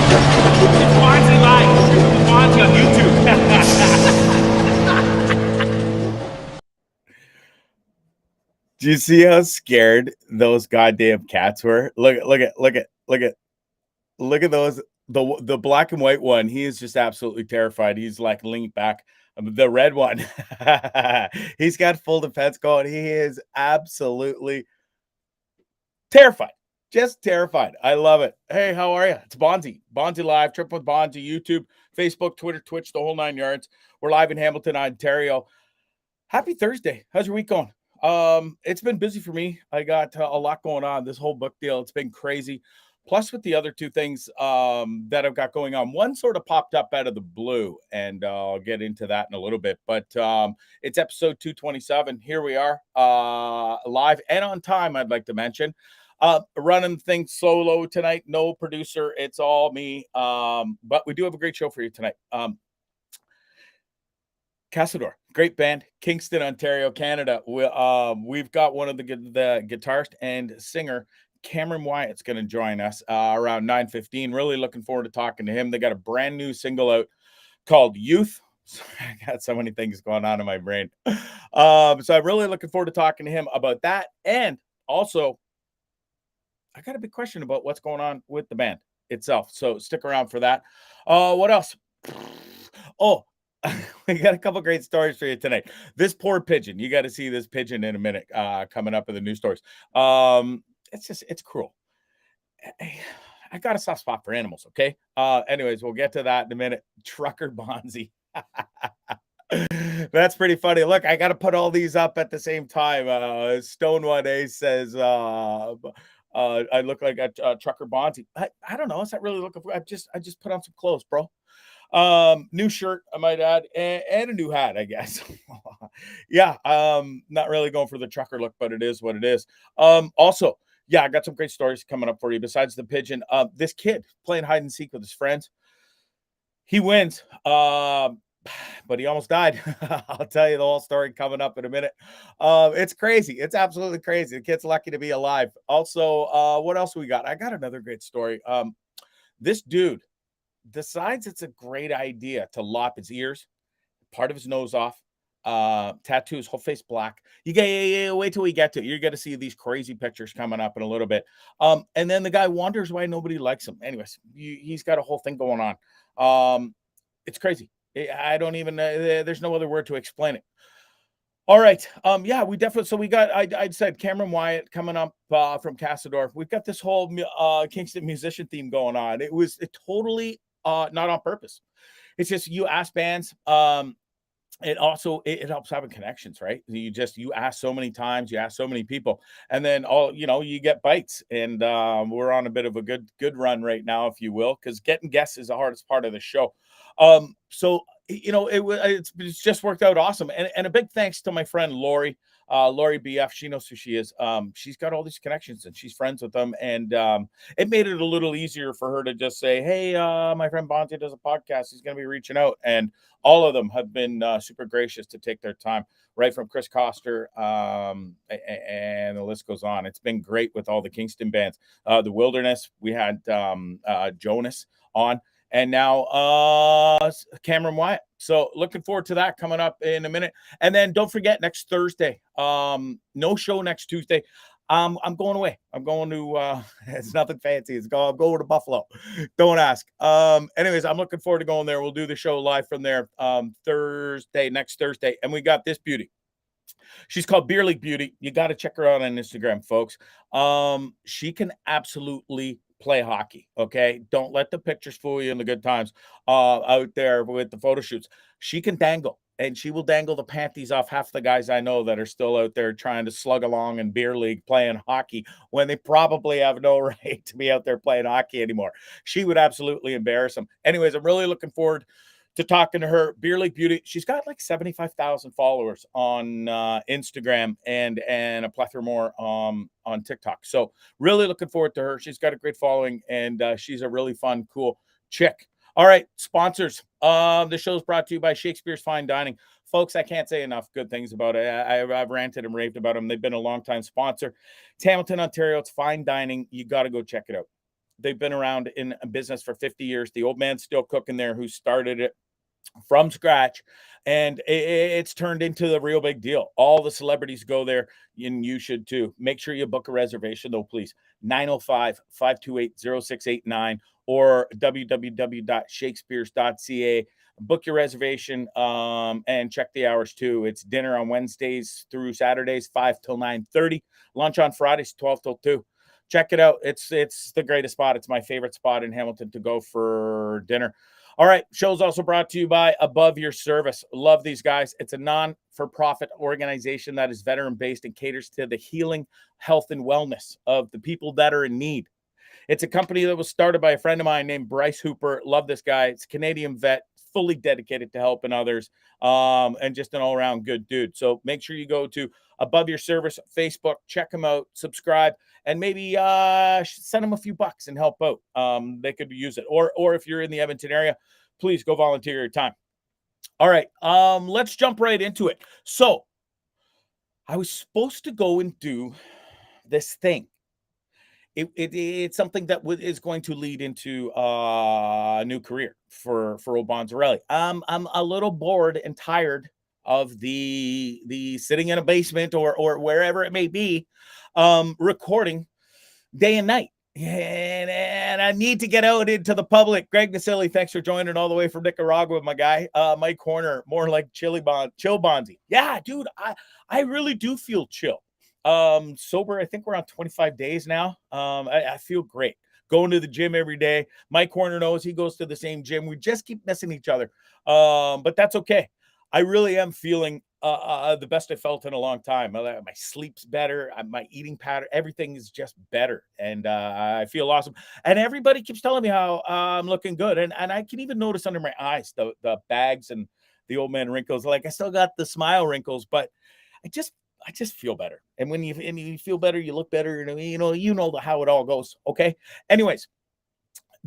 It's Bondzee Live. Trippin With Bondzee on YouTube. Do you see how scared those goddamn cats were? Look at those. The black and white one, he is just absolutely terrified. He's like leaning back. The red one, he's got full defense going. He is absolutely terrified. Just terrified. I love it. Hey, how are you? It's Bondzee. Bondzee Live, Trippin With Bondzee, YouTube, Facebook, Twitter, Twitch, the whole 9 yards. We're live in Hamilton, Ontario. Happy Thursday. How's your week going? It's been busy for me. I got a lot going on. This whole book deal, it's been crazy. Plus, with the other two things that I've got going on, one sort of popped up out of the blue, and I'll get into that in a little bit. But it's episode 227. Here we are, live and on time, I'd like to mention. Running things solo tonight. No producer. It's all me. But we do have a great show for you tonight. Kasador, great band, Kingston, Ontario, Canada. We've got one of the guitarist and singer, Cameron Wyatt's going to join us around 9:15. Really looking forward to talking to him. They got a brand new single out called Youth. I got so many things going on in my brain. So I'm really looking forward to talking to him about that. And also, I got a big question about what's going on with the band itself. So stick around for that. What else? Oh, we got a couple great stories for you tonight. This poor pigeon. You got to see this pigeon in a minute coming up in the news stories. It's cruel. I got a soft spot for animals, okay? Anyways, we'll get to that in a minute. Trucker Bondzee. That's pretty funny. Look, I got to put all these up at the same time. Stone 1A says, I look like a Trucker Bondzee. I don't know. Is that really looking for? I just put on some clothes, bro. New shirt, I might add, and a new hat, I guess. Yeah, not really going for the trucker look, but it is what it is. Also, yeah, I got some great stories coming up for you. Besides the pigeon, this kid playing hide and seek with his friends, he wins. But he almost died. I'll tell you the whole story coming up in a minute. It's crazy. It's absolutely crazy. The kid's lucky to be alive. Also, what else we got? I got another great story. This dude decides it's a great idea to lop his ears, part of his nose off, tattoo his whole face black. You get wait till we get to it. You're gonna see these crazy pictures coming up in a little bit. And then the guy wonders why nobody likes him. Anyways, he's got a whole thing going on. It's crazy. I don't even there's no other word to explain it. All right. Yeah, we definitely. So we got. I said Cameron Wyatt coming up from Kasador. We've got this whole Kingston musician theme going on. It was totally not on purpose. It's just you ask bands. It also it helps having connections, right? You ask so many times, you ask so many people, and then you get bites. And we're on a bit of a good run right now, if you will, because getting guests is the hardest part of the show. So it's just worked out awesome. And a big thanks to my friend Lori. Lori BF, she knows who she is. She's got all these connections and she's friends with them. And it made it a little easier for her to just say, hey, my friend Bondzee does a podcast. He's going to be reaching out. And all of them have been super gracious to take their time, right from Chris Coster, and the list goes on. It's been great with all the Kingston bands. The Wilderness, we had Jonas on. And now Cameron Wyatt. So looking forward to that coming up in a minute. And then don't forget next Thursday. No show next Tuesday. I'm going away. I'm going to it's nothing fancy. I'm going to Buffalo. Don't ask. Anyways, I'm looking forward to going there. We'll do the show live from there next Thursday. And we got this beauty. She's called Beer League Beauty. You got to check her out on Instagram, folks. She can absolutely play hockey. Okay. Don't let the pictures fool you in the good times out there with the photo shoots. She can dangle, and she will dangle the panties off half the guys I know that are still out there trying to slug along in beer league playing hockey when they probably have no right to be out there playing hockey anymore. She would absolutely embarrass them. Anyways, I'm really looking forward to talking to her. Beer League Beauty. She's got like 75,000 followers on Instagram and a plethora more on TikTok. So really looking forward to her. She's got a great following, and she's a really fun, cool chick. All right, sponsors. The show's brought to you by Shakespeare's Fine Dining. Folks, I can't say enough good things about it. I've ranted and raved about them. They've been a long-time sponsor. It's Hamilton, Ontario. It's fine dining. You got to go check it out. They've been around in business for 50 years. The old man's still cooking there, who started it from scratch, and it's turned into the real big deal. All the celebrities go there, and you should too. Make sure you book a reservation though, please. 905-528-0689 or www.shakespeares.ca. Book your reservation, and check the hours too. It's dinner on Wednesdays through Saturdays, 5 till 9:30. Lunch on Fridays, 12 till 2. Check it out. It's the greatest spot. It's my favorite spot in Hamilton to go for dinner. All right. Show's also brought to you by Above Your Service. Love these guys. It's a non-for-profit organization that is veteran-based and caters to the healing, health, and wellness of the people that are in need. It's a company that was started by a friend of mine named Bryce Hooper. Love this guy. It's a Canadian vet, fully dedicated to helping others, and just an all-around good dude. So make sure you go to Above Your Service Facebook, check them out, subscribe, and maybe send them a few bucks and help out. They could use it. Or if you're in the Edmonton area, please go volunteer your time. All right, let's jump right into it. So I was supposed to go and do this thing. It's something that is going to lead into a new career for old Bondzarelli. I'm a little bored and tired of the sitting in a basement or wherever it may be, recording day and night. And I need to get out into the public. Greg Nasili, thanks for joining all the way from Nicaragua, my guy. Mike Horner, more like chill Bondzee. Yeah, dude, I really do feel chill. Sober, I think we're on 25 days now. I feel great. Going to the gym every day. Mike Horner knows, he goes to the same gym. We just keep missing each other. But that's okay. I really am feeling the best I felt in a long time. My sleep's better. My eating pattern, everything is just better. And I feel awesome. And everybody keeps telling me how I'm looking good. And I can even notice under my eyes, the bags and the old man wrinkles. Like, I still got the smile wrinkles, but I just feel better. And when you feel better, you look better. You know how it all goes. Okay. Anyways,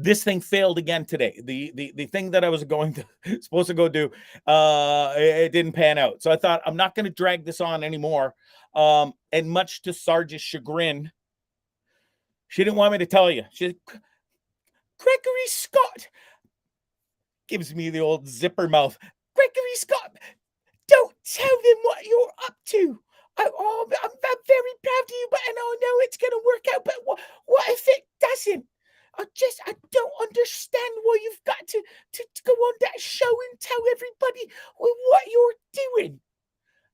this thing failed again today. The thing that I was supposed to go do, it didn't pan out. So I thought, I'm not going to drag this on anymore. And much to Sarge's chagrin, she didn't want me to tell you. She said, Gregory Scott gives me the old zipper mouth. Gregory Scott, don't tell them what you're up to. I'm very proud of you, but I know it's going to work out. But what if it doesn't? I don't understand why you've got to go on that show and tell everybody what you're doing.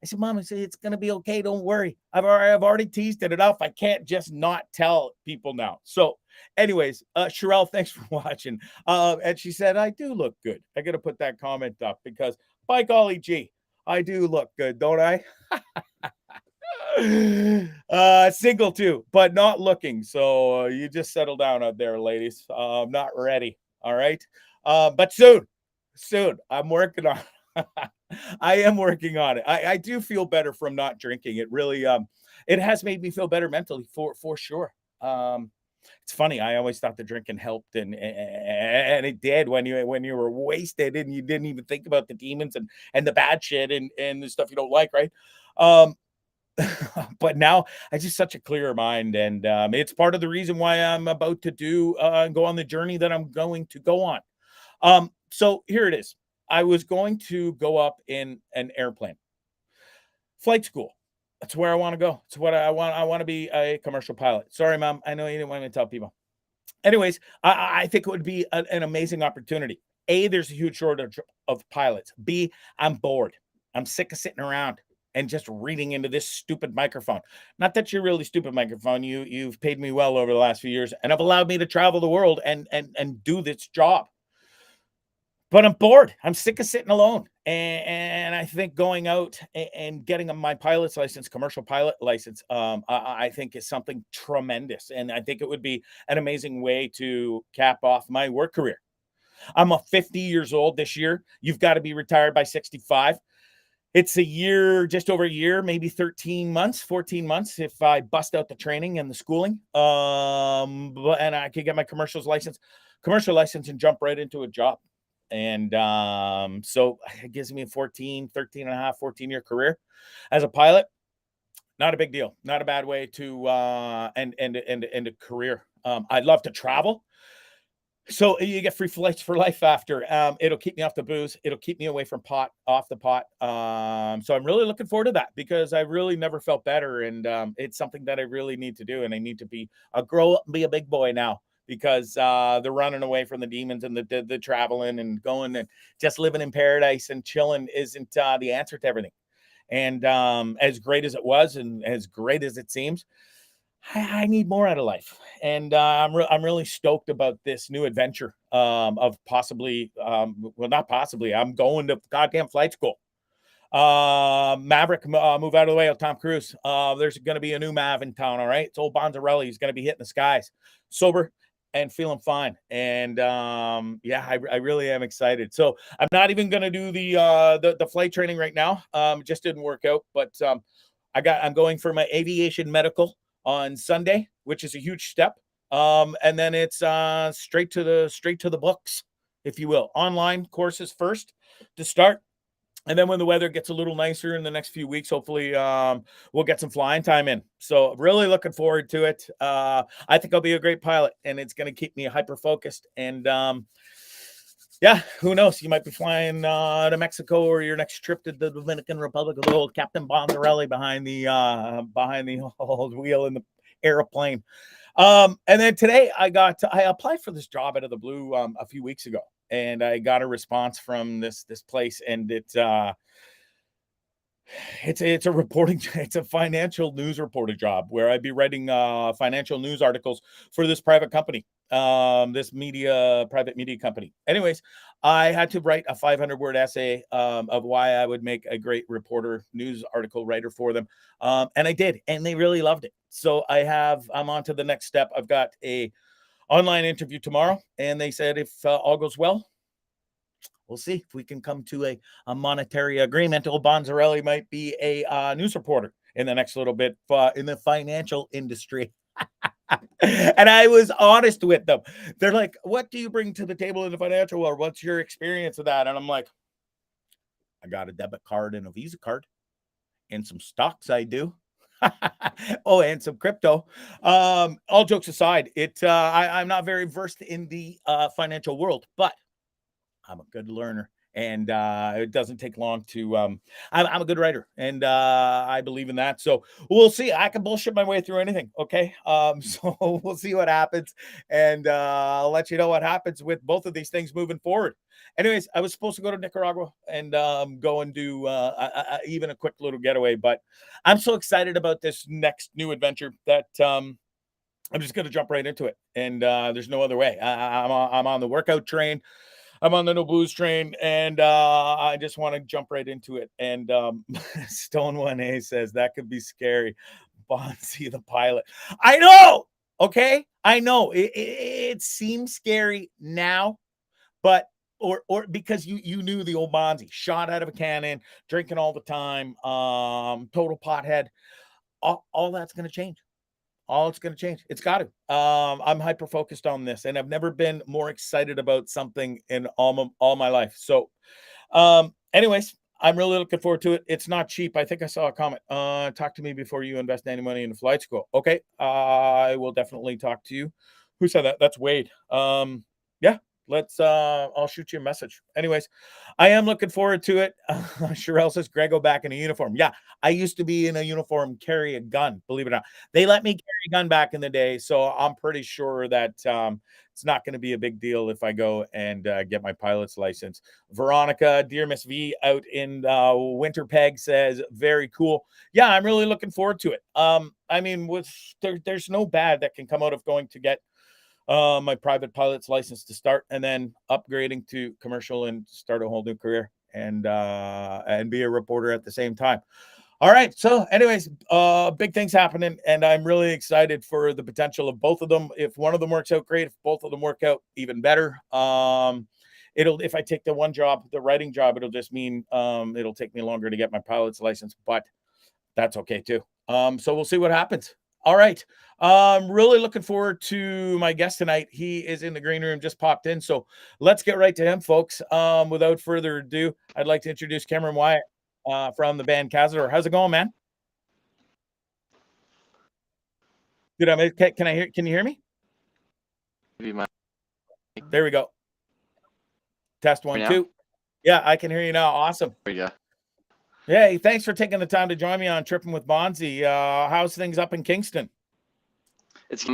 I said, Mom, it's going to be okay. Don't worry. I've already teased it enough. I can't just not tell people now. So anyways, Sherelle, thanks for watching. And she said, I do look good. I got to put that comment up because, by golly gee, I do look good, don't I? Single too, but not looking. So you just settle down out there, ladies. I'm not ready. All right. But soon I'm working on I am working on it. I do feel better from not drinking. It really it has made me feel better mentally for sure. It's funny. I always thought the drinking helped, and it did when you were wasted and you didn't even think about the demons and the bad shit and the stuff you don't like, right? But now I just such a clearer mind, and it's part of the reason why I'm about to go on the journey that I'm going to go on. So here it is. I was going to go up in an airplane, flight school. That's where I want to go. It's what I want. I want to be a commercial pilot. Sorry, Mom. I know you didn't want me to tell people. Anyways, I think it would be an amazing opportunity. A, there's a huge shortage of pilots. B, I'm bored. I'm sick of sitting around and just reading into this stupid microphone. Not that you're really stupid microphone. You've paid me well over the last few years and have allowed me to travel the world and do this job. But I'm bored. I'm sick of sitting alone. And I think going out and getting my pilot's license, commercial pilot license, I think is something tremendous. And I think it would be an amazing way to cap off my work career. I'm 50 years old this year. You've got to be retired by 65. It's a year, just over a year, maybe 13 months, 14 months if I bust out the training and the schooling. And I could get my commercial license and jump right into a job. And so it gives me a 13 and a half, 14-year career as a pilot. Not a big deal. Not a bad way to end a career. I'd love to travel. So you get free flights for life after. It'll keep me off the booze. It'll keep me away from off the pot. So I'm really looking forward to that because I really never felt better, and it's something that I really need to do, and I need to be grow up and be a big boy now because the running away from the demons and the traveling and going and just living in paradise and chilling isn't the answer to everything. And as great as it was, and as great as it seems, I need more out of life, and I'm really stoked about this new adventure of possibly, well, not possibly. I'm going to goddamn flight school. Maverick, move out of the way of Tom Cruise. There's going to be a new Mav in town. All right, it's old Bonzarelli. He's going to be hitting the skies, sober and feeling fine. And yeah, I really am excited. So I'm not even going to do the flight training right now. It just didn't work out, but I'm going for my aviation medical on Sunday, which is a huge step. And then it's straight to the books, if you will. Online courses first to start. And then when the weather gets a little nicer in the next few weeks, hopefully we'll get some flying time in. So really looking forward to it. I think I'll be a great pilot, and it's going to keep me hyper focused. And yeah, who knows? You might be flying to Mexico, or your next trip to the Dominican Republic with old Captain Bonzarelli behind the old wheel in the airplane. And then today I applied for this job out of the blue a few weeks ago, and I got a response from this place, and it's a reporting, it's a financial news reporter job where I'd be writing financial news articles for this private company, this private media company. Anyways, I had to write a 500-word essay of why I would make a great reporter, news article writer for them, and I did, and they really loved it. So I'm on to the next step. I've got a online interview tomorrow, and they said if all goes well, we'll see if we can come to a monetary agreement. Old Bonzarelli might be a news reporter in the next little bit in the financial industry. And I was honest with them. They're like, what do you bring to the table in the financial world? What's your experience of that? And I'm like, I got a debit card and a Visa card and some stocks I do. Oh, and some crypto. All jokes aside, I'm not very versed in the financial world, but I'm a good learner, and it doesn't take long to. I'm a good writer, and I believe in that. So we'll see. I can bullshit my way through anything. Okay, so we'll see what happens, and I'll let you know what happens with both of these things moving forward. Anyways, I was supposed to go to Nicaragua and go and do even a quick little getaway, but I'm so excited about this next new adventure that I'm just going to jump right into it, and there's no other way. I'm on the workout train. I'm on the no booze train, and I just want to jump right into it. And Stone 1A says that could be scary. Bondzee the pilot. I know. Okay, I know it seems scary now, but or because you knew the old Bondzee, shot out of a cannon, drinking all the time, total pothead. All that's going to change. All it's going to change. It's got to. I'm hyper focused on this, and I've never been more excited about something in all my life. So, anyways, I'm really looking forward to it. It's not cheap. I think I saw a comment. Talk to me before you invest any money in the flight school. Okay, I will definitely talk to you. Who said that? That's Wade. Yeah. I'll shoot you a message. Anyways, I am looking forward to it. Sherelle says Grego back in a uniform. Yeah, I used to be in a uniform, carry a gun, believe it or not. They let me carry a gun back in the day, so I'm pretty sure that it's not going to be a big deal if I go and get my pilot's license. Veronica, dear Miss V, out in Winterpeg says, very cool. Yeah, I'm really looking forward to it. I mean, there's no bad that can come out of going to get my private pilot's license to start, and then upgrading to commercial and start a whole new career and be a reporter at the same time. All right. So anyways, big things happening, and I'm really excited for the potential of both of them. If one of them works out, great. If both of them work out, even better. If I take the one job, the writing job, it'll just mean it'll take me longer to get my pilot's license, but that's okay too. So we'll see what happens. All right. I'm really looking forward to my guest tonight. He is in the green room, just popped in. So let's get right to him, folks. Without further ado, I'd like to introduce Cameron Wyatt from the band Kasador. How's it going, man? Can you hear me? maybe my There we go. Test 1, now? 2. Yeah, I can hear you now. Awesome. There you go. Hey, thanks for taking the time to join me on Trippin With Bondzee. How's things up in Kingston? It's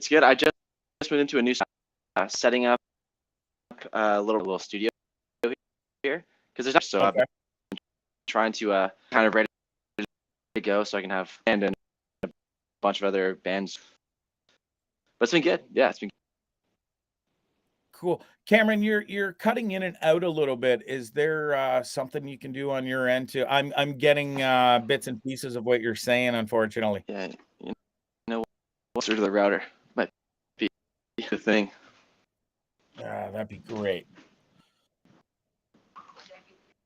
good. I just moved into a new setting up a little studio here because there's not, so I've been trying to kind of ready to go so I can have and a bunch of other bands. But it's been good. Yeah, it's been cool. Cameron, you're cutting in and out a little bit. Is there something you can do on your end too? I'm getting bits and pieces of what you're saying, unfortunately. yeah. You know, closer to the router might be the thing. That'd be great.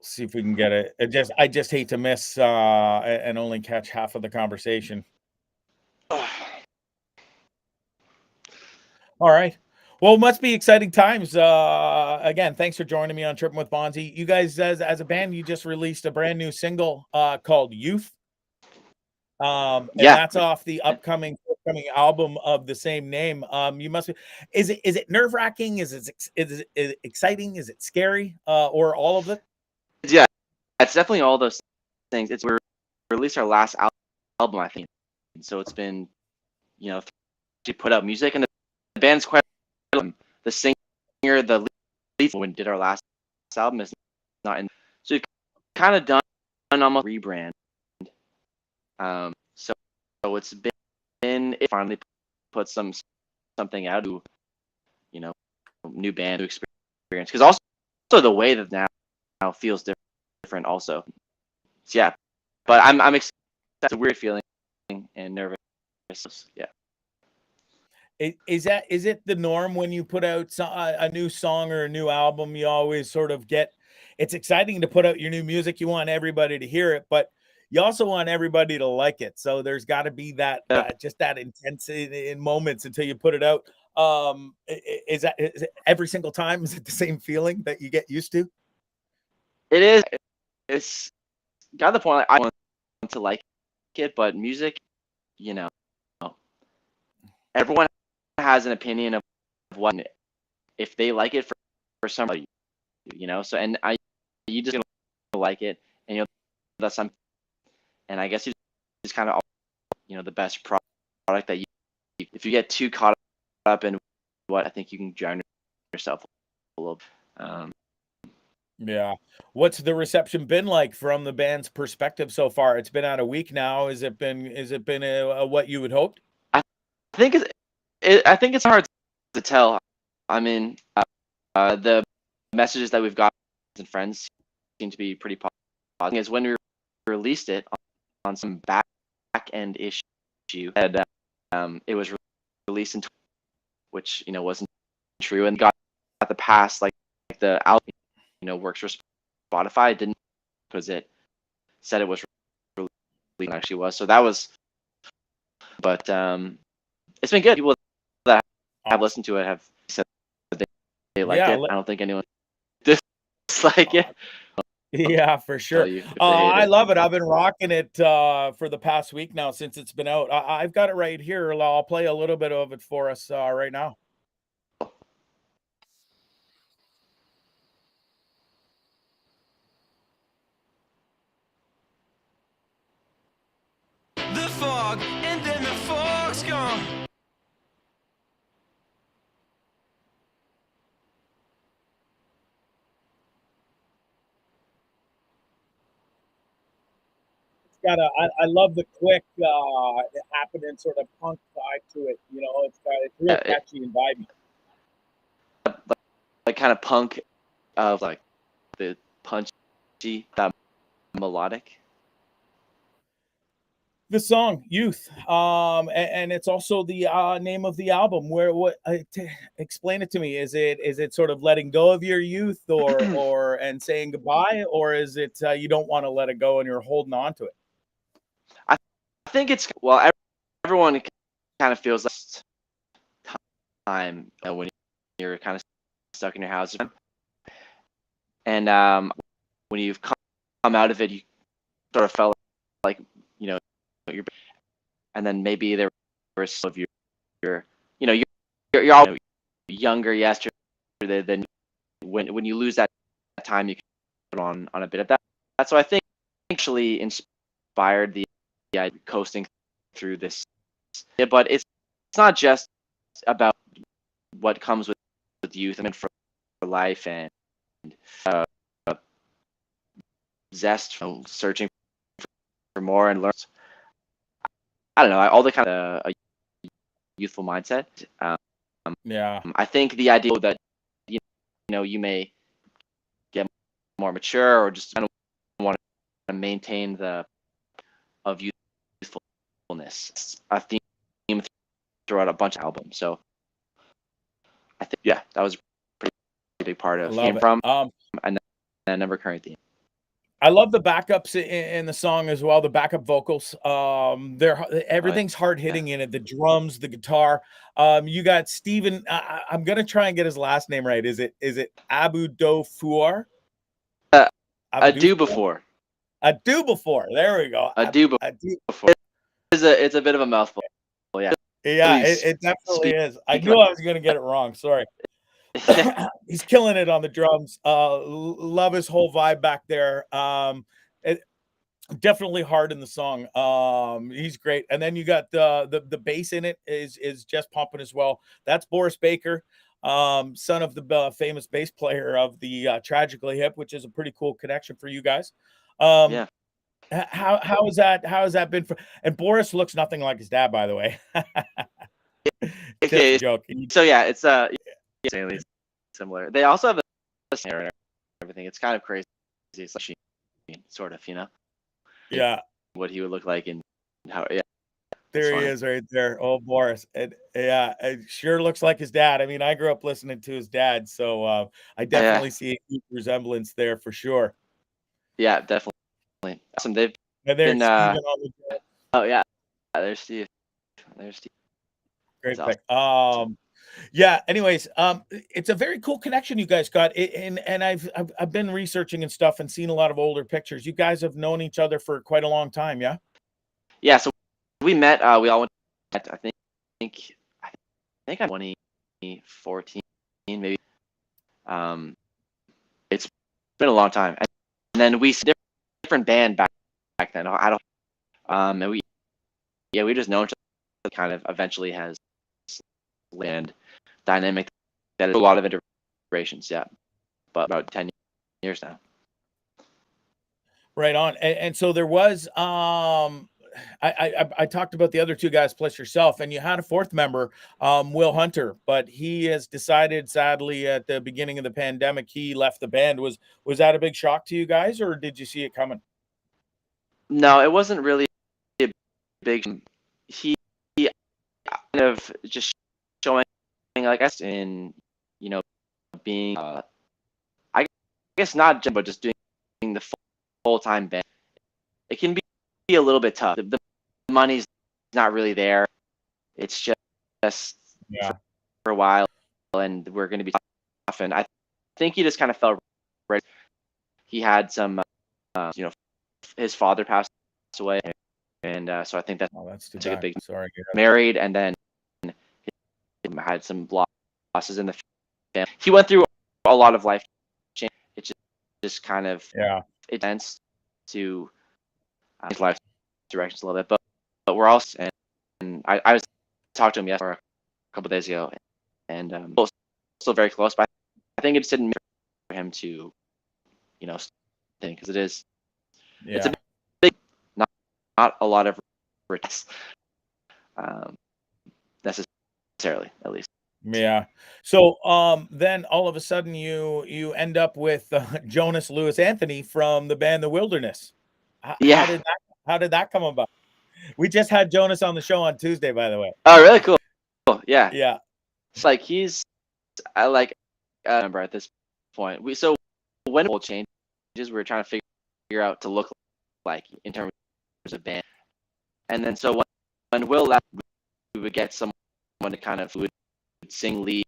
See if we can get it. I just hate to miss and only catch half of the conversation. All right. Well, it must be exciting times. Again, thanks for joining me on Trippin With Bondzee. You guys, as a band, you just released a brand new single called "Youth." And that's off the upcoming album of the same name. You must be. Is it nerve-wracking? Is it exciting? Is it scary? Or all of it? Yeah, it's definitely all those things. We released our last album, I think, so it's been, to put out music, and the band's quite. The singer, the lead, when we did our last album, is not in. So we've kind of done almost rebrand. So it's been it finally put something out to, new band to experience, because also the way that now feels different also. So yeah, but I'm excited. It's a weird feeling and nervous. Yeah. Is it the norm when you put out a new song or a new album? You always sort of it's exciting to put out your new music. You want everybody to hear it, but you also want everybody to like it. So there's got to be that just that intensity in moments until you put it out. Is it every single time? Is it the same feeling that you get used to? It is. It's got the point. I want to like it, but music, everyone has an opinion of what, if they like it for somebody, So you just gonna like it, and that's something. And I guess you just kind of, the best product that if you get too caught up in what, I think you can drown yourself a little. Yeah. What's the reception been like from the band's perspective so far? It's been out a week now. Has it been what you would hoped? I think it's hard to tell. I mean, the messages that we've got and friends seem to be pretty positive. Is when we released it on some back end issue, and it was released in, which wasn't true, and got the pass, like the album works for Spotify. It didn't, because it said it was released, actually was. So that was, but it's been good. People that have listened to it have said that they liked it. I don't think anyone dislike it. Yeah, for sure. I love it. I've been rocking it for the past week now since it's been out. I've got it right here. I'll play a little bit of it for us right now. The fog, and then the fog's gone. I love the quick happening sort of punk vibe to it. It's real catchy and vibey. Like kind of punk, of like the punchy, that melodic. The song "Youth," and it's also the name of the album. Explain it to me? Is it sort of letting go of your youth, or and saying goodbye, or is it you don't want to let it go and you're holding on to it? I think it's, everyone kind of feels like time when you're kind of stuck in your house, and when you've come out of it, you sort of felt like and then maybe there was some of you're all younger yesterday, then when you lose that time, you can put on a bit of that. That's what I think actually inspired the coasting through this. Yeah, but it's not just about what comes with youth. I mean, for life and uh, zest, searching for more and learn. I don't know, all the kind of a youthful mindset. Yeah. I think the idea that you may get more mature or just kind of want to maintain the of youthfulness. It's a theme throughout a bunch of albums. So I think that was a pretty big part of Love came it. from and then a recurring theme. I love the backups in the song as well. The backup vocals, everything's hard hitting in it. The drums, the guitar. You got Steven. I'm gonna try and get his last name right. Is it Abu Dofour? A do before. A do before. There we go. A do before. It's a bit of a mouthful. Yeah. Yeah, it definitely is. I knew I was gonna get it wrong. Sorry. He's killing it on the drums. Love his whole vibe back there. Definitely hard in the song. He's great. And then you got the bass in it is just pumping as well. That's Boris Baker, son of the famous bass player of the Tragically Hip, which is a pretty cool connection for you guys. Yeah. How has that been for? And Boris looks nothing like his dad, by the way. Okay. Just a joke. So yeah, it's insanely similar. They also have a snare and everything. It's kind of crazy. It's like sort of, Yeah. What he would look like and how. Yeah. There he is right there. Oh, Boris. And yeah, it sure looks like his dad. I mean, I grew up listening to his dad, so I definitely see a huge resemblance there for sure. Yeah, definitely. Awesome. They've been oh yeah. There's Steve. Great pick. Yeah, anyways, it's a very cool connection you guys got. And I've been researching and stuff and seen a lot of older pictures. You guys have known each other for quite a long time, yeah? Yeah, so we met, we all went, I think I'm 2014, maybe. It's been a long time. And then we see different band back then. I don't, and we just know each other, kind of eventually has land dynamic that is a lot of iterations, yeah. But about 10 years now. Right on. And so there was I talked about the other two guys plus yourself, and you had a fourth member, Will Hunter, but he has decided, sadly, at the beginning of the pandemic, he left the band. Was that a big shock to you guys, or did you see it coming? No, it wasn't really a big. He kind of just showing like us in being I guess not just, but just doing the full-time band. It can be a little bit tough. The money's not really there. It's just for a while, and we're going to be tough. And I think he just kind of felt right. He had some, his father passed away, and so I think that's too bad. A big. Sorry, married, and then he had some losses in the family. He went through a lot of life change. It just kind of it tends to his life directions a little bit, but we're all and I was talking to him yesterday, a couple of days ago, and still very close. But I think it just didn't make for him to, think, because it's a big, not a lot of risks, necessarily, at least. Yeah. So then all of a sudden you end up with Jonas Lewis Anthony from the band The Wilderness. How did that come about? We just had Jonas on the show on Tuesday, by the way. Oh, really? Cool. Yeah. Yeah. It's like I remember at this point. When it changes, we were trying to figure out to look like in terms of band. And then so when Will left, we would get someone to kind of would sing lead,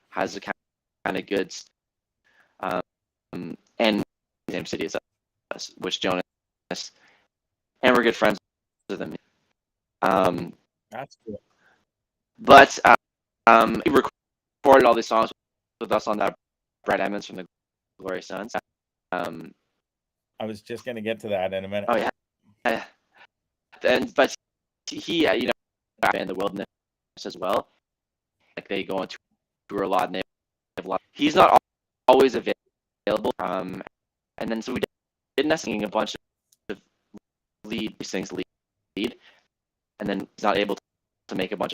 has a kind of good, and same city as us, which Jonas, and we're good friends with him. That's cool. But he recorded all these songs with us on that. Brett Emmons from the Glorious Sons. I was just going to get to that in a minute. Oh yeah. But he, in the Wilderness as well. Like they go on tour a lot, and they have a lot. He's not always available. And then so we did singing a bunch of things lead, and then he's not able to make a bunch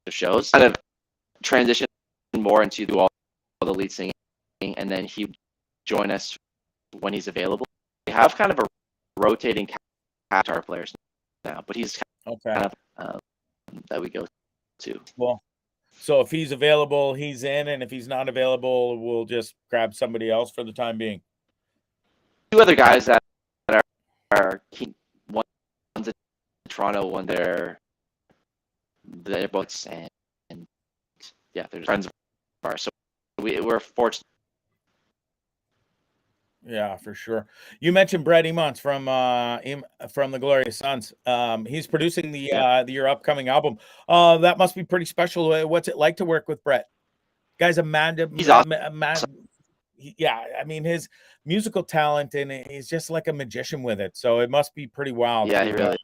of shows. Kind of transition more into all the lead singing, and then he join us when he's available. We have kind of a rotating guitar players now, but he's kind of that we go to. Well, so if he's available, he's in, and if he's not available, we'll just grab somebody else for the time being. Two other guys that are key. One's in Toronto, one they're both and yeah, they're friends of ours. So we're fortunate. Yeah, for sure. You mentioned Brett Emmons from the Glorious Sons. He's producing your upcoming album. That must be pretty special. What's it like to work with Brett? Guy's He's awesome. Yeah, I mean his musical talent, and he's just like a magician with it. So it must be pretty wild. Yeah, he really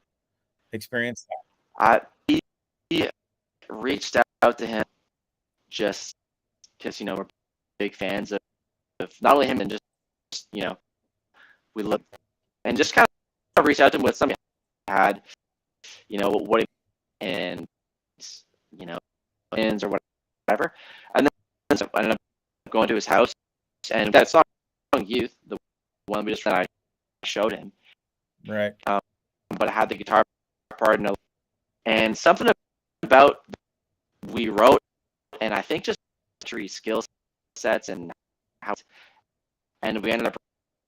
experienced that. He reached out to him just because we're big fans of not only him and just we look and just kind of reached out to him with something he had, what he and plans or whatever, and then so I ended up going to his house, and that song "Youth," the one we just I showed him, right? But I had the guitar part and something about we wrote, and I think just skill sets and how. And we ended up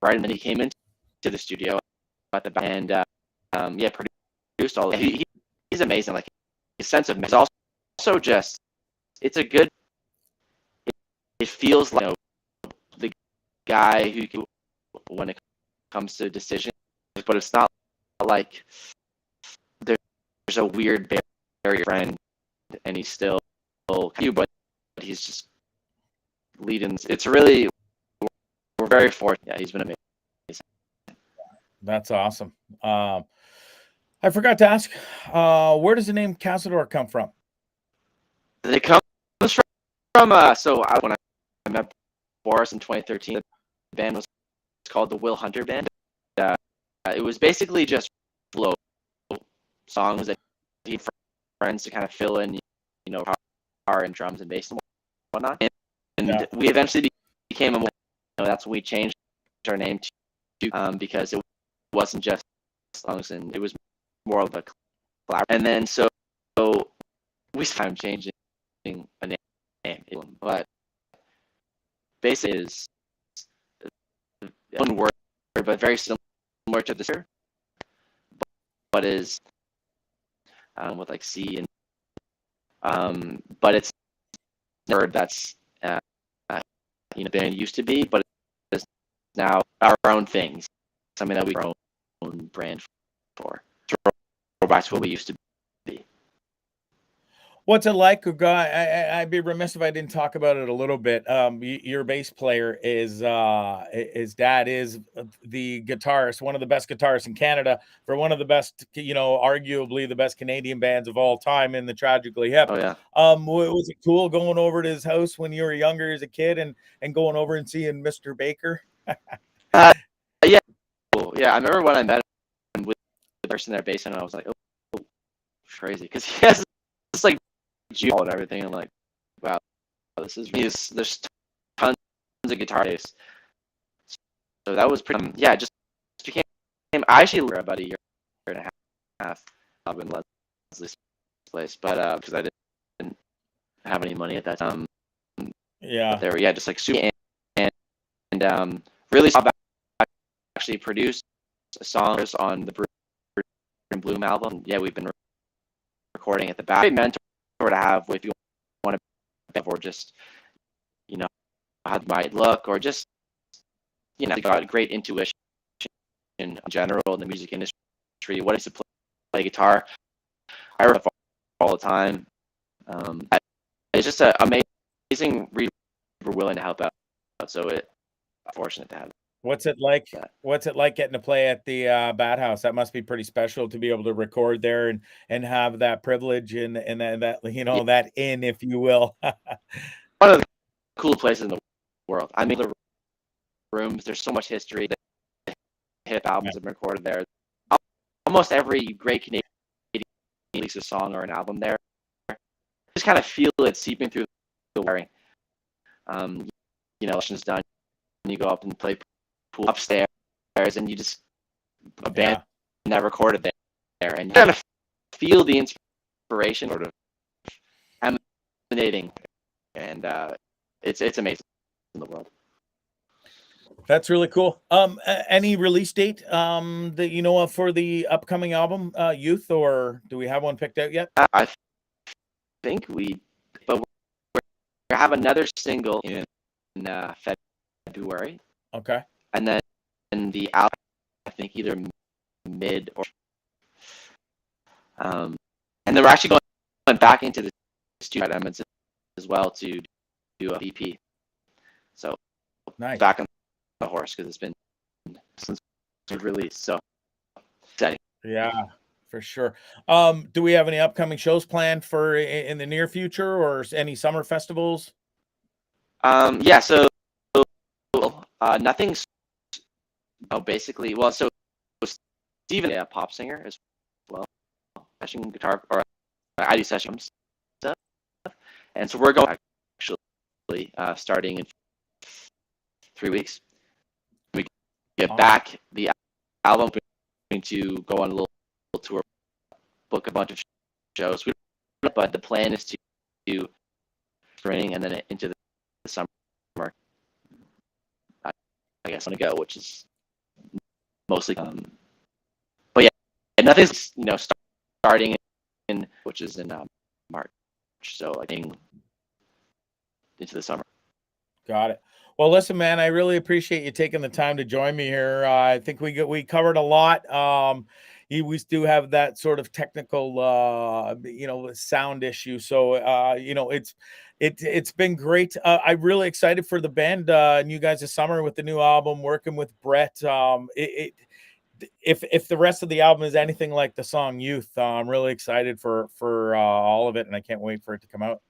writing, and he came into the studio at the back and produced all of it. He's amazing. Like his sense of music is also just it's a good. It feels like the guy who can, when it comes to decisions, but it's not like there's a weird barrier friend, and he's still you, but he's just leading. It's really. We're very fortunate. Yeah, he's been amazing. That's awesome. I forgot to ask, where does the name Kasador come from? It comes from so when I met Boris in 2013, the band was called the Will Hunter Band. It was basically just flow songs that he had friends to kind of fill in, guitar and drums and bass and whatnot. And we eventually became a that's when we changed our name to because it wasn't just songs, and it was more of a collab. And then so we started changing a name, but basically is one word, but very similar to this, but is with like C and but it's a word that's band used to be, but it's now our own things, something that we our own brand for. To go back to what we used to be. What's it like? I'd be remiss if I didn't talk about it a little bit. Your bass player his dad is the guitarist, one of the best guitarists in Canada for one of the best, arguably the best Canadian bands of all time in the Tragically Hip. Oh yeah. Was it cool going over to his house when you were younger as a kid and going over and seeing Mr. Baker? Yeah. Cool. Yeah, I remember when I met him with the person in their basement, and I was like, oh crazy, because he has this like G-ball and everything. I'm like, wow, there's tons of guitar bass. So that was pretty. Just became. I actually lived about a year and a half up in Leslie's place, but because I didn't have any money at that time. Yeah. There, just like super and really actually produced songs on the Bruce and Bloom album. Yeah, we've been recording at the back. Great mentor to have if you want to, or just how it might look, or just got great intuition in general in the music industry. What is to play guitar? I read all the time. it's just an amazing reason we're willing to help out. So it fortunate to have What's it like? that. What's it like getting to play at the Bat House? That must be pretty special to be able to record there and have that privilege and that Yeah, that in, if you will. one of the cool places in the world. I mean, the rooms. There's so much history. The hip albums have been recorded there. Almost every great Canadian releases a song or an album there. Just kind of feel it seeping through the wiring. Session's done, and you go up and play pool upstairs, and you just a band that recorded there, and you kind of feel the inspiration sort of emanating, and it's amazing in the world. That's really cool. Any release date that you know of for the upcoming album, Youth, or do we have one picked out yet? I think we have another single in February. Okay. And then the album, I think either mid or and then we're actually going back into the studio at Edmonton as well to do a EP. So nice. Back on the horse because it's been since we've released. So exciting. Yeah, for sure. Do we have any upcoming shows planned for in the near future or any summer festivals? Yeah, so nothing's basically so Steven, a pop singer as well, session guitar, or I do session stuff, and so we're going actually starting in 3 weeks. We get back the album, going to go on a little tour, book a bunch of shows, but the plan is to do spring and then into the summer. I guess on to go, which is mostly but yeah, nothing's starting in which is in March, so I think into the summer. Got it. Well, listen, man, I really appreciate you taking the time to join me here. I think we covered a lot. We do have that sort of technical sound issue, so it's been great. I'm really excited for the band and you guys this summer with the new album, working with Brett. If the rest of the album is anything like the song Youth, I'm really excited for all of it, and I can't wait for it to come out.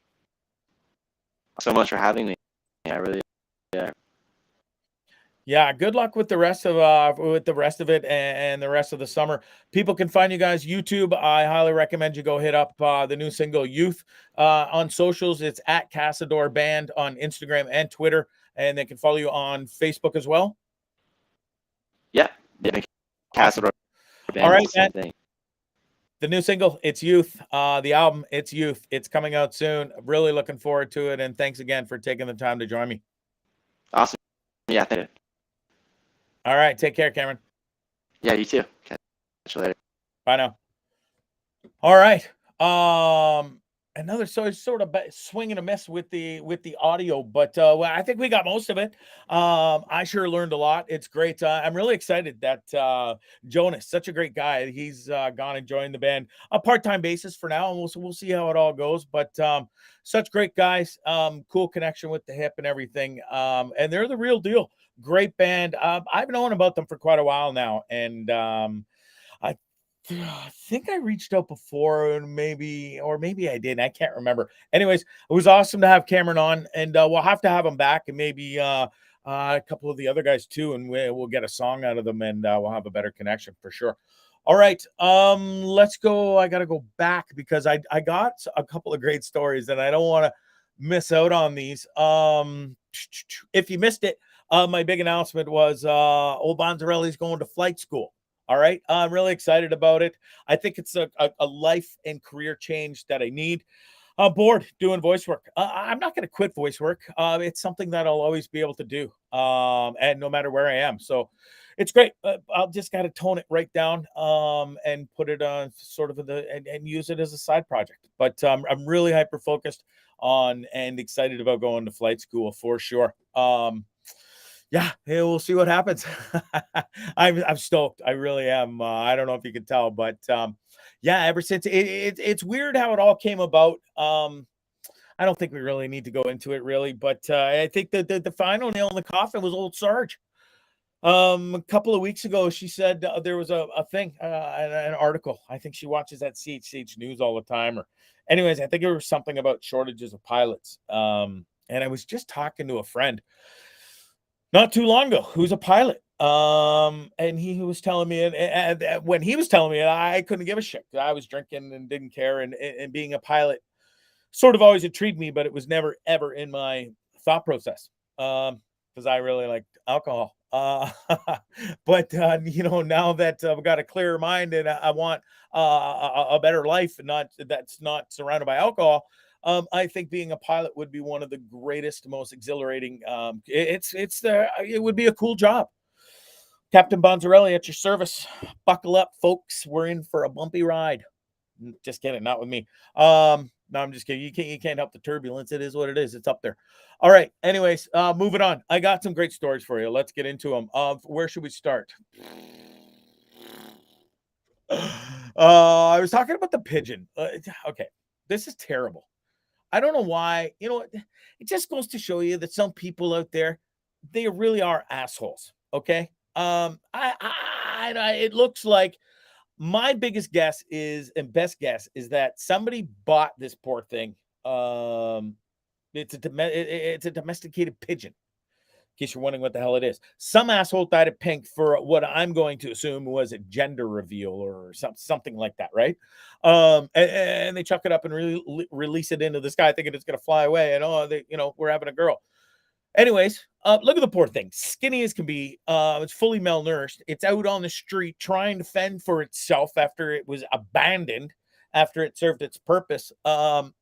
So much for having me. I really Yeah, good luck with the rest of it and the rest of the summer. People can find you guys YouTube. I highly recommend you go hit up the new single Youth on socials. It's at Kasador Band on Instagram and Twitter, and they can follow you on Facebook as well. Yeah, Kasador Band. All right, man. The new single, it's Youth. The album, it's Youth. It's coming out soon. Really looking forward to it, and thanks again for taking the time to join me. Awesome. Yeah, thank you. All right. Take care, Cameron. Yeah, you too. Catch you later. Bye now. All right. Another sort of swing and a miss with the audio, but I think we got most of it. I sure learned a lot. It's great. I'm really excited that Jonas, such a great guy, he's gone and joined the band a part-time basis for now, and we'll see how it all goes. But such great guys, cool connection with the hip and everything, and they're the real deal. Great band. I've known about them for quite a while now, and I think I reached out before, and maybe I didn't. I can't remember. Anyways, it was awesome to have Cameron on, and we'll have to have him back, and maybe a couple of the other guys too, and we'll get a song out of them, and we'll have a better connection for sure. All right, let's go. I got to go back because I got a couple of great stories, and I don't want to miss out on these. If you missed it, my big announcement was old Bonzarelli's going to flight school. All right. I'm really excited about it. I think it's a life and career change that I need. I'm bored doing voice work. I'm not going to quit voice work. It's something that I'll always be able to do. And no matter where I am. So it's great. I'll just got to tone it right down and put it on sort of and use it as a side project. But I'm really hyper focused on and excited about going to flight school for sure. Yeah, we'll see what happens. I'm stoked. I really am. I don't know if you can tell, but yeah, ever since it's weird how it all came about. I don't think we really need to go into it really, but I think that the final nail in the coffin was old Sarge. A couple of weeks ago, she said there was a thing, an article. I think she watches that CHCH News all the time. Or, anyways, I think it was something about shortages of pilots. And I was just talking to a friend not too long ago who's a pilot. And he was telling me, and when he was telling me, I couldn't give a shit. I was drinking and didn't care, and being a pilot sort of always intrigued me, but it was never ever in my thought process. Because I really like alcohol. But now that I've got a clearer mind and I want a better life, and that's not surrounded by alcohol. I think being a pilot would be one of the greatest, most exhilarating. It would be a cool job. Captain Bonzarelli at your service. Buckle up, folks. We're in for a bumpy ride. Just kidding, not with me. No, I'm just kidding. You can't help the turbulence. It is what it is. It's up there. All right. Anyways, moving on. I got some great stories for you. Let's get into them. Where should we start? I was talking about the pigeon. Okay, this is terrible. I don't know why. You know, it just goes to show you that some people out there, they really are assholes. Okay. It looks like my biggest guess is, and best guess is, that somebody bought this poor thing. It's a domesticated pigeon. In case you're wondering what the hell it is, some asshole dyed it pink for what I'm going to assume was a gender reveal or something like that, right? And they chuck it up and release it into the sky, thinking it's going to fly away, and we're having a girl. Anyways, look at the poor thing. Skinny as can be. It's fully malnourished. It's out on the street trying to fend for itself after it was abandoned, after it served its purpose. And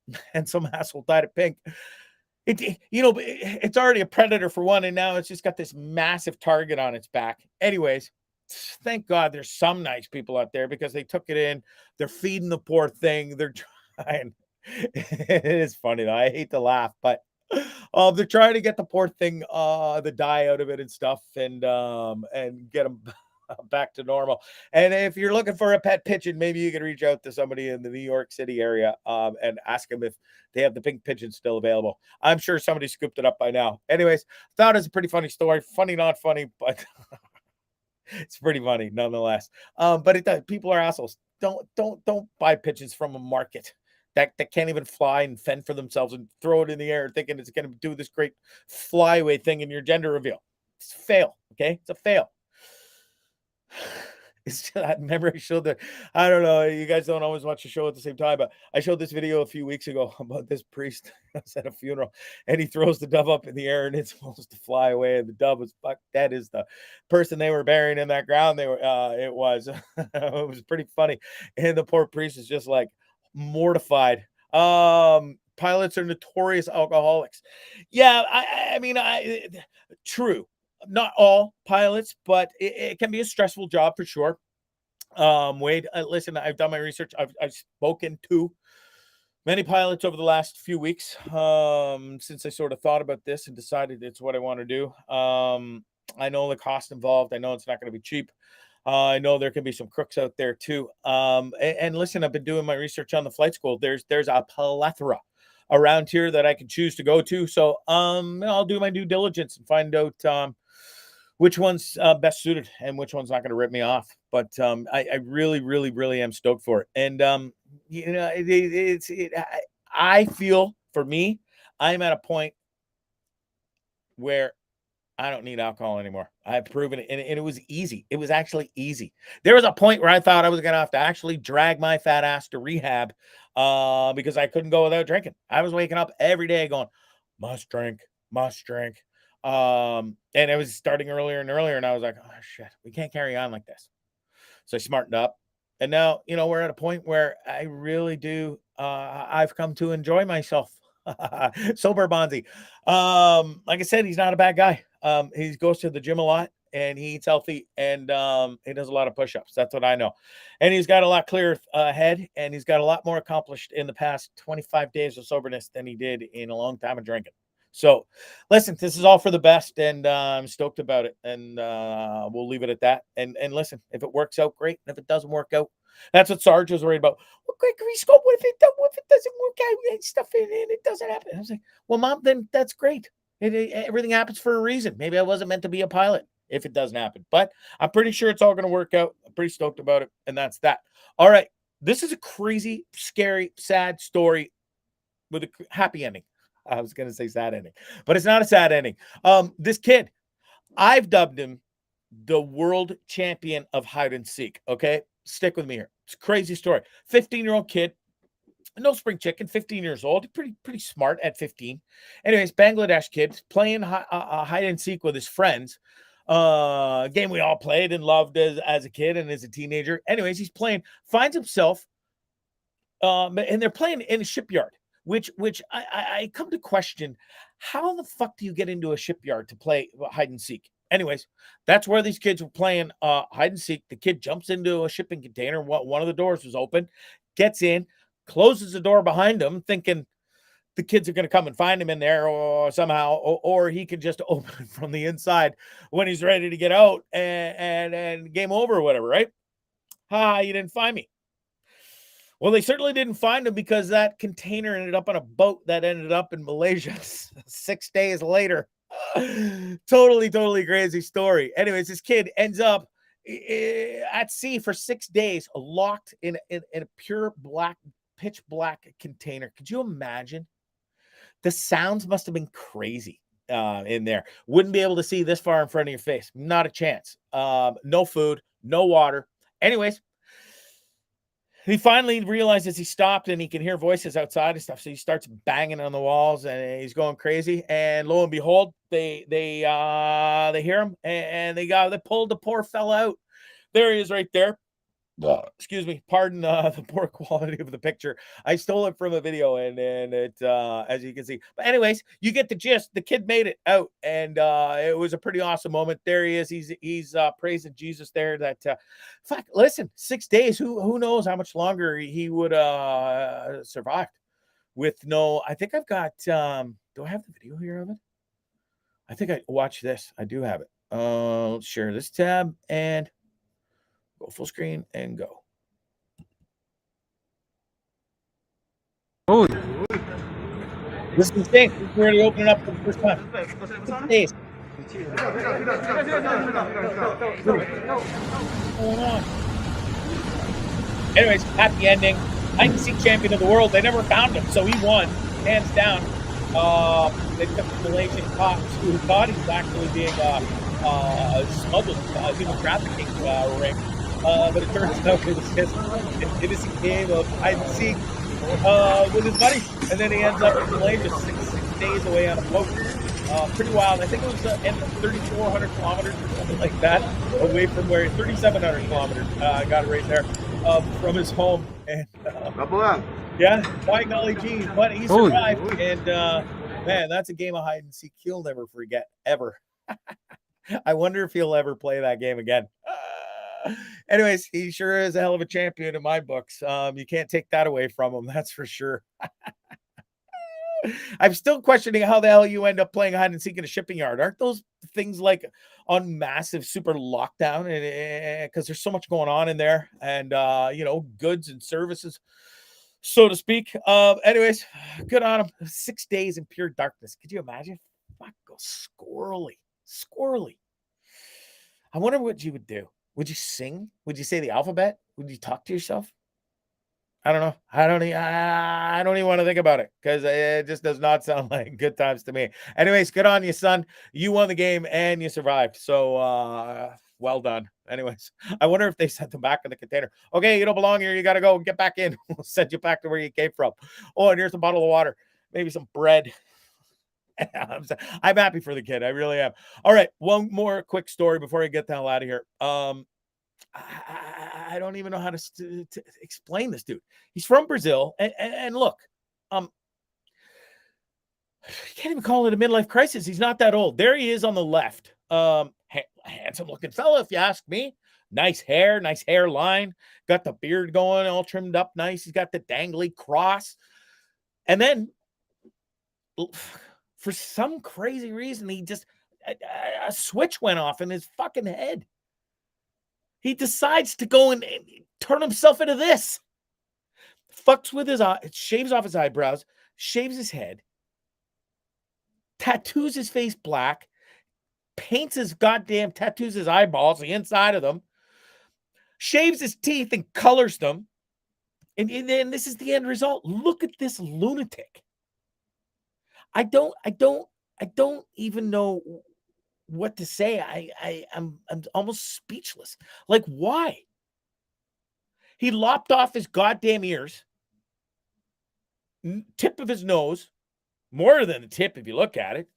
some asshole dyed it pink. It's already a predator for one, and now it's just got this massive target on its back. Anyways, thank God there's some nice people out there, because they took it in. They're feeding the poor thing. They're trying. It is funny though. I hate to laugh, but they're trying to get the poor thing, the dye out of it and stuff, and get them back to normal. And if you're looking for a pet pigeon, maybe you can reach out to somebody in the New York City area and ask them if they have the pink pigeon still available. I'm sure somebody scooped it up by now. Anyways, thought it was a pretty funny story. Funny, not funny, but it's pretty funny nonetheless. But it does. People are assholes. Don't buy pigeons from a market that can't even fly and fend for themselves, and throw it in the air thinking it's going to do this great flyaway thing in your gender reveal. It's a fail. Okay, it's a fail. I remember I showed I don't know, you guys don't always watch the show at the same time, but I showed this video a few weeks ago about this priest at a funeral, and he throws the dove up in the air and it's supposed to fly away, and the dove was that is the person they were burying in that ground. It was it was pretty funny, and the poor priest is just like mortified. Pilots are notorious alcoholics. Yeah, I mean, true. Not all pilots, but it can be a stressful job for sure. Wade, listen, I've done my research. I've spoken to many pilots over the last few weeks, since I sort of thought about this and decided it's what I want to do. I know the cost involved. I know it's not going to be cheap. I know there can be some crooks out there too. And listen, I've been doing my research on the flight school. There's a plethora around here that I can choose to go to. So I'll do my due diligence and find out which one's best suited and which one's not going to rip me off. But I really, really, really am stoked for it. And I feel, for me, I'm at a point where I don't need alcohol anymore. I've proven it, and it was easy. It was actually easy. There was a point where I thought I was going to have to actually drag my fat ass to rehab because I couldn't go without drinking. I was waking up every day going, must drink, must drink. And it was starting earlier and earlier, and I was like, oh shit, we can't carry on like this. So I smartened up, and now, we're at a point where I really do. I've come to enjoy myself. Sober Bondzee. Like I said, he's not a bad guy. He goes to the gym a lot, and he eats healthy, and he does a lot of push-ups. That's what I know. And he's got a lot clearer head, and he's got a lot more accomplished in the past 25 days of soberness than he did in a long time of drinking. So, listen, this is all for the best, and I'm stoked about it. And we'll leave it at that. And listen, if it works out, great. And if it doesn't work out, that's what Sarge was worried about. Well, Gregory Scope, what if it doesn't work out and stuff and it doesn't happen? I was like, well, Mom, then that's great. Everything happens for a reason. Maybe I wasn't meant to be a pilot if it doesn't happen, but I'm pretty sure it's all going to work out. I'm pretty stoked about it, and that's that. All right, this is a crazy, scary, sad story with a happy ending. I was going to say sad ending, but it's not a sad ending. This kid, I've dubbed him the world champion of hide and seek. Okay, stick with me here. It's a crazy story. 15-year-old kid, no spring chicken, 15 years old, pretty smart at 15. Anyways, Bangladesh kid playing hide and seek with his friends. Game we all played and loved as a kid and as a teenager. Anyways, he's playing, finds himself, and they're playing in a shipyard, which I come to question, how the fuck do you get into a shipyard to play hide and seek? Anyways, that's where these kids were playing hide and seek. The kid jumps into a shipping container. One of the doors was open, gets in, closes the door behind him, thinking the kids are going to come and find him in there or somehow, or he can just open it from the inside when he's ready to get out and game over or whatever, right? You didn't find me. Well, they certainly didn't find him because that container ended up on a boat that ended up in Malaysia 6 days later. Totally crazy story. Anyways, this kid ends up at sea for 6 days, locked in a pure black, pitch black container. Could you imagine? The sounds must have been crazy in there. Wouldn't be able to see this far in front of your face. Not a chance. No food, no water. Anyways, he finally realizes he stopped and he can hear voices outside and stuff. So he starts banging on the walls and he's going crazy. And lo and behold, they hear him and they pulled the poor fella out. There he is right there. Excuse me, pardon the poor quality of the picture. I stole it from a video and it as you can see. But anyways, you get the gist. The kid made it out and it was a pretty awesome moment. There he is. He's praising Jesus there that fuck, listen, 6 days, who knows how much longer he would survived with no. I think I've got do I have the video here of it? I think I watch this. I do have it. Let's share this tab and go full screen and go. Oh, This is insane. We're already opening up for the first time. 6 days. What's going on? Anyways, happy ending. Hide and seek champion of the world. They never found him, so he won, hands down. They took the Malaysian cops who thought he was actually being smuggled, human trafficking ring. But it turns out it was just an innocent game of hide and seek with his buddies. And then he ends up in Malaysia 6 days away on a boat. Pretty wild. I think it was 3,400 kilometers or something like that away from where 3,700 kilometers. I got it right there from his home. And yeah, by golly gee, but he survived. And man, that's a game of hide and seek he'll never forget ever. I wonder if he'll ever play that game again. Anyways, he sure is a hell of a champion in my books. You can't take that away from him, that's for sure. I'm still questioning how the hell you end up playing hide and seek in a shipping yard. Aren't those things like on massive super lockdown? And because there's so much going on in there, and goods and services, so to speak. Anyways, good on him. 6 days in pure darkness. Could you imagine? Fuck, go squirrely. I wonder what you would do. Would you sing? Would you say the alphabet? Would you talk to yourself? I don't know. I don't even want to think about it because it just does not sound like good times to me. Anyways, good on you, son. You won the game and you survived. So well done. Anyways, I wonder if they sent them back in the container. Okay, you don't belong here. You got to go. Get back in. We'll send you back to where you came from. Oh, and here's a bottle of water. Maybe some bread. I'm happy for the kid. I really am. All right. One more quick story before I get the hell out of here. I don't even know how to explain this dude. He's from Brazil. And look, you can't even call it a midlife crisis. He's not that old. There he is on the left. Handsome looking fella, if you ask me. Nice hair, nice hairline. Got the beard going, all trimmed up nice. He's got the dangly cross. And then For some crazy reason, he just a switch went off in his fucking head. He decides to go and turn himself into this. Fucks with his eye, shaves off his eyebrows, shaves his head, tattoos his face black, paints his goddamn tattoos his eyeballs, the inside of them, shaves his teeth and colors them. And then this is the end result. Look at this lunatic. I don't even know what to say. I'm almost speechless. Like, why? He lopped off his goddamn ears, tip of his nose, more than the tip if you look at it.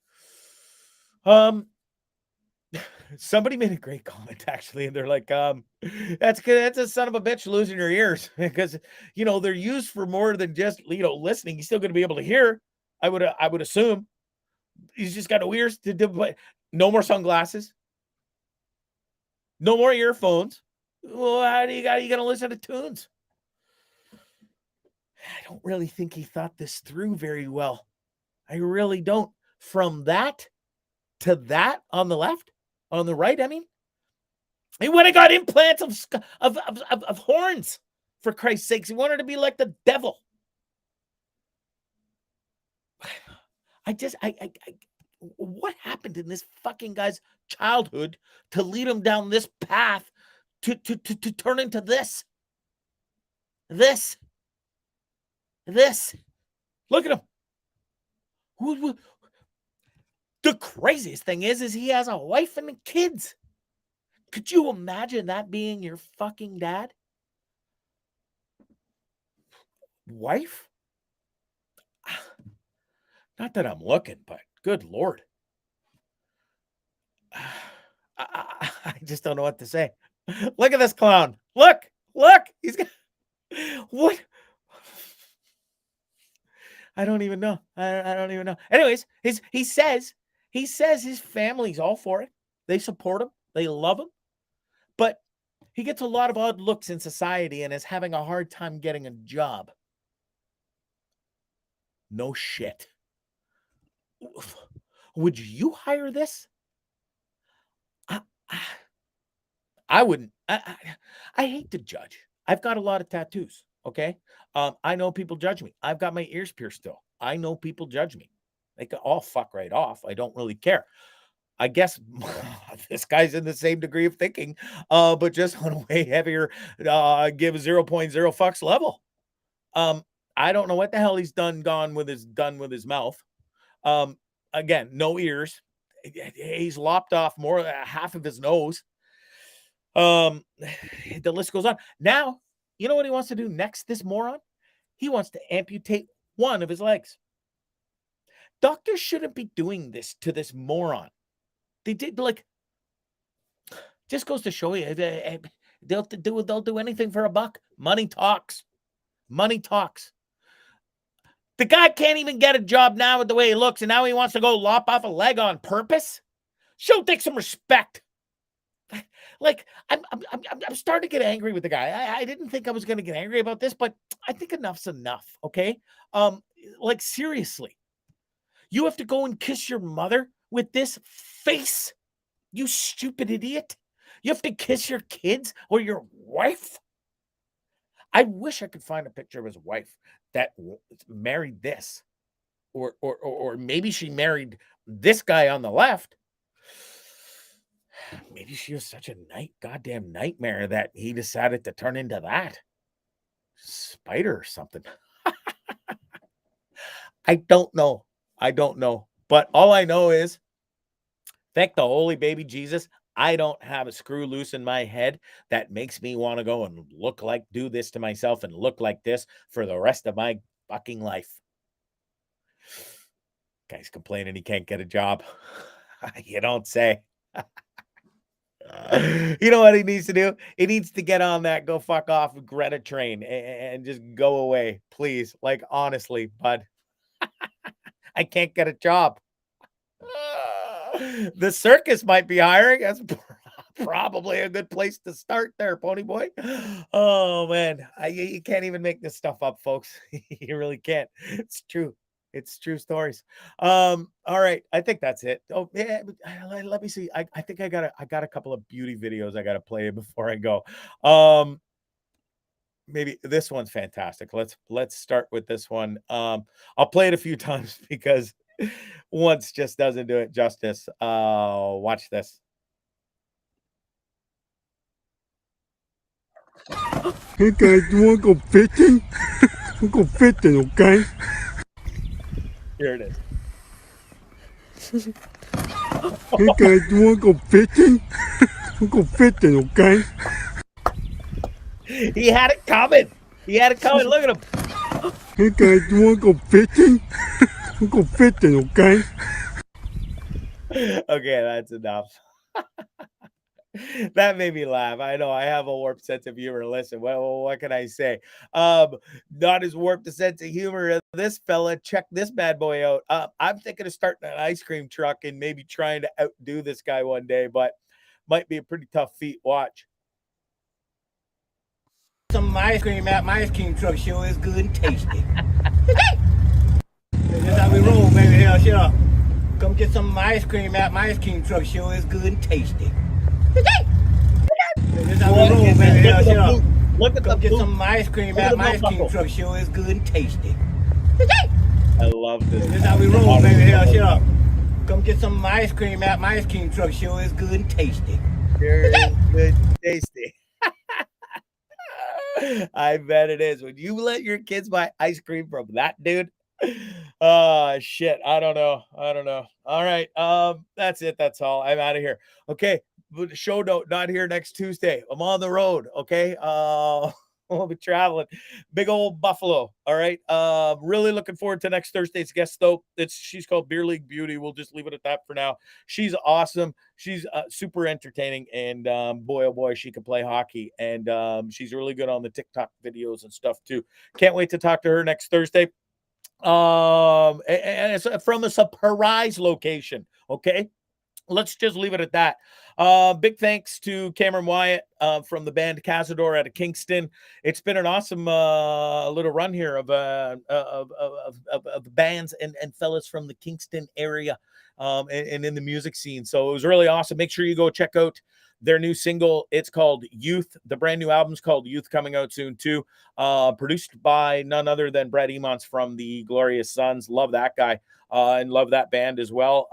Somebody made a great comment actually, and they're like, that's good. That's a son of a bitch losing your ears because they're used for more than just listening. He's still going to be able to hear. I would assume he's just got no ears to do. No more sunglasses. No more earphones. Well, how do you going to listen to tunes? I don't really think he thought this through very well. I really don't. From that to that on the left. On the right, I mean, he would have got implants of horns, for Christ's sakes. He wanted to be like the devil. What happened in this fucking guy's childhood to lead him down this path to turn into this? This. Look at him. The craziest thing is he has a wife and kids. Could you imagine that being your fucking dad? Wife? Not that I'm looking, but good Lord. I just don't know what to say. Look at this clown. Look. He's got what? I don't even know. I don't even know. Anyways, he says his family's all for it. They support him. They love him. But he gets a lot of odd looks in society and is having a hard time getting a job. No shit. Would you hire this? I wouldn't. I hate to judge. I've got a lot of tattoos. Okay. I know people judge me. I've got my ears pierced still. I know people judge me. They can all fuck right off. I don't really care. I guess this guy's in the same degree of thinking, but just on a way heavier, give 0.0 fucks level. I don't know what the hell he's done with his mouth. Again, no ears. He's lopped off more than half of his nose. The list goes on. Now, you know what he wants to do next, this moron? He wants to amputate one of his legs. Doctors shouldn't be doing this to this moron. They did, just goes to show you, they'll do anything for a buck. Money talks. Money talks. The guy can't even get a job now with the way he looks, and now he wants to go lop off a leg on purpose. Show Dick some respect. I'm starting to get angry with the guy. I didn't think I was going to get angry about this, but I think enough's enough. Okay. Seriously, you have to go and kiss your mother with this face, you stupid idiot. You have to kiss your kids or your wife. I wish I could find a picture of his wife that married this, or maybe she married this guy on the left. Maybe she was such a goddamn nightmare that he decided to turn into that spider or something. I don't know. But all I know is, thank the holy baby Jesus, I don't have a screw loose in my head that makes me want to go and do this to myself and look like this for the rest of my fucking life. Guy's complaining he can't get a job. You don't say. You know what he needs to do? He needs to get on that go fuck off Greta train and just go away, please. Honestly, bud. I can't get a job. The circus might be hiring. That's probably a good place to start there, pony boy. Oh, man. You can't even make this stuff up, folks. You really can't. It's true. It's true stories. All right. I think that's it. Oh yeah, let me see. I think I got a couple of beauty videos I gotta play before I go. Um, maybe this one's fantastic. Let's start with this one. I'll play it a few times because once just doesn't do it justice. Watch this. Hey guys, you wanna go fishing? We'll go fishing, okay? Here it is. Hey guys, you wanna go fishing? We'll go fishing, okay? He had it coming. He had it coming. Look at him. Hey guys, you wanna go fishing? We'll go fishing, okay? Okay, that's enough. That made me laugh. I know I have a warped sense of humor. Listen, what can I say? Not as warped a sense of humor as this fella. Check this bad boy out. I'm thinking of starting an ice cream truck and maybe trying to outdo this guy one day, but might be a pretty tough feat. Watch. Some ice cream at my ice cream truck sure is good and tasty. That's how we roll, baby. Hell, shut up. Come get some ice cream at my ice cream truck sure is good and tasty. That's how we roll, baby. Hell, shut up. Look at Come the get boot. some ice cream Look at at the my ice belt cream buckle. truck sure is good and tasty. I love this. That's how we roll, baby. Hell, shut up. Come get some ice cream at my ice cream truck sure is good and tasty. Very good, tasty. I bet it is. When you let your kids buy ice cream from that dude, shit. I don't know. All right. That's it. That's all. I'm out of here. Okay. But the show note, not here next Tuesday. I'm on the road. Okay. We'll be traveling. Big old Buffalo. All right. Really looking forward to next Thursday's guest though. She's called Beer League Beauty. We'll just leave it at that for now. She's awesome. She's super entertaining, and boy, oh boy, she can play hockey. And she's really good on the TikTok videos and stuff too. Can't wait to talk to her next Thursday. And it's from a surprise location. Okay. Let's just leave it at that. Big thanks to Cameron Wyatt from the band Kasador out of Kingston. It's been an awesome little run here of bands and fellas from the Kingston area and in the music scene. So it was really awesome. Make sure you go check out their new single. It's called Youth. The brand new album's called Youth, coming out soon too. Produced by none other than Brad Emons from the Glorious Sons. Love that guy and love that band as well.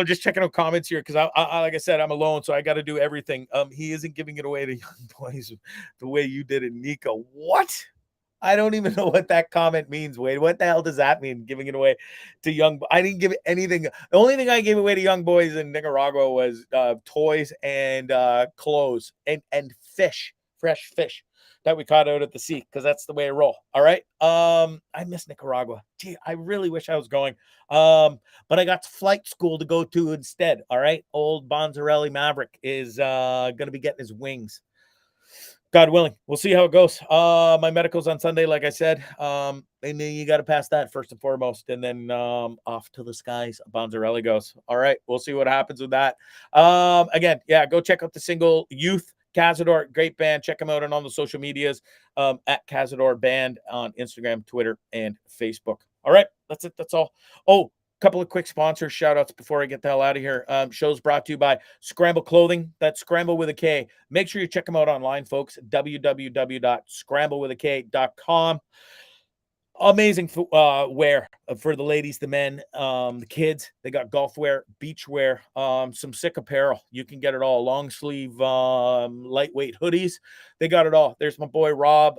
Just checking out comments here because I like I said, I'm alone, so I got to do everything. He isn't giving it away to young boys the way you did it, Nico. What? I don't even know what that comment means, Wade. What the hell does that mean? Giving it away to young? I didn't give it anything. The only thing I gave away to young boys in Nicaragua was toys and clothes and fish, fresh fish that we caught out at the sea, because that's the way I roll. All right. I miss Nicaragua. Gee, I really wish I was going. But I got flight school to go to instead. All right. Old Bonzarelli Maverick is gonna be getting his wings. God willing. We'll see how it goes. My medical's on Sunday, like I said. And then you got to pass that first and foremost. And then off to the skies, Bonzarelli goes. All right. We'll see what happens with that. Again, yeah, go check out the single Youth. Kasador, great band. Check them out on all the social medias at Kasador Band on Instagram, Twitter, and Facebook. All right, that's it. That's all. Oh, couple of quick sponsor shout outs before I get the hell out of here. Show's brought to you by Scramble Clothing. That's Scramble with a K. Make sure you check them out online, folks. www.scramblewithak.com. Amazing wear for the ladies, the men, the kids. They got golf wear, beach wear, some sick apparel. You can get it all. Long sleeve, lightweight hoodies. They got it all. There's my boy Rob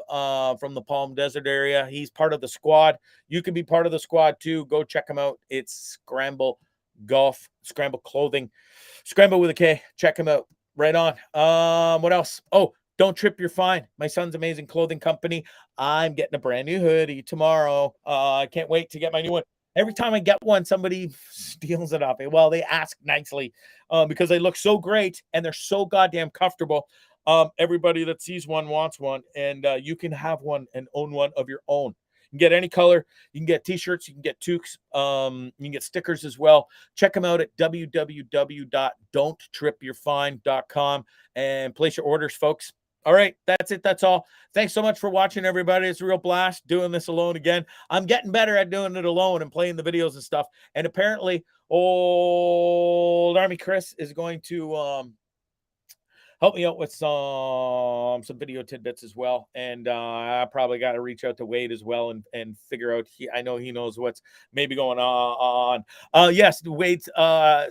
from the Palm Desert area. He's part of the squad. You can be part of the squad too. Go check him out. It's Scramble Golf, Scramble Clothing, Scramble with a K. Check him out. Right on. What else? Oh, Don't Trip, You're Fine. My son's amazing clothing company. I'm getting a brand new hoodie tomorrow. I can't wait to get my new one. Every time I get one, somebody steals it off me. Well, they ask nicely because they look so great and they're so goddamn comfortable. Everybody that sees one wants one, and you can have one and own one of your own. You can get any color. You can get t-shirts. You can get toques. You can get stickers as well. Check them out at www.don'ttripyourfine.com and place your orders, folks. All right, that's it. That's all. Thanks so much for watching, everybody. It's a real blast doing this alone again. I'm getting better at doing it alone and playing the videos and stuff. And apparently, old Army Chris is going to help me out with some video tidbits as well. And I probably got to reach out to Wade as well and figure out. I know he knows what's maybe going on. Yes, Wade's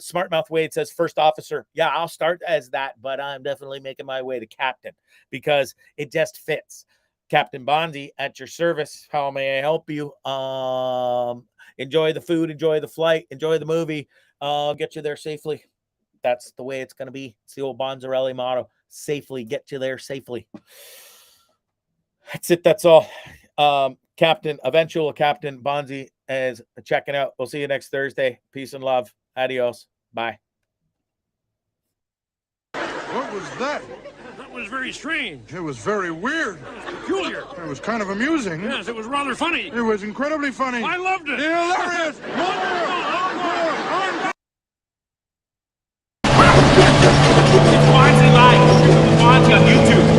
Smart Mouth Wade says first officer. Yeah, I'll start as that, but I'm definitely making my way to captain because it just fits. Captain Bondzee at your service. How may I help you? Enjoy the food, enjoy the flight, enjoy the movie. Get you there safely. That's the way it's going to be. It's the old Bonzarelli motto. Safely, get you there safely. That's it. That's all. Eventual Captain Bondzee is checking out. We'll see you next Thursday. Peace and love. Adios. Bye. What was that? That was very strange. It was very weird. Peculiar. It was kind of amusing. Yes, it was rather funny. It was incredibly funny. I loved it. Hilarious. It's Bondzee Live. Trippin With Bondzee on YouTube.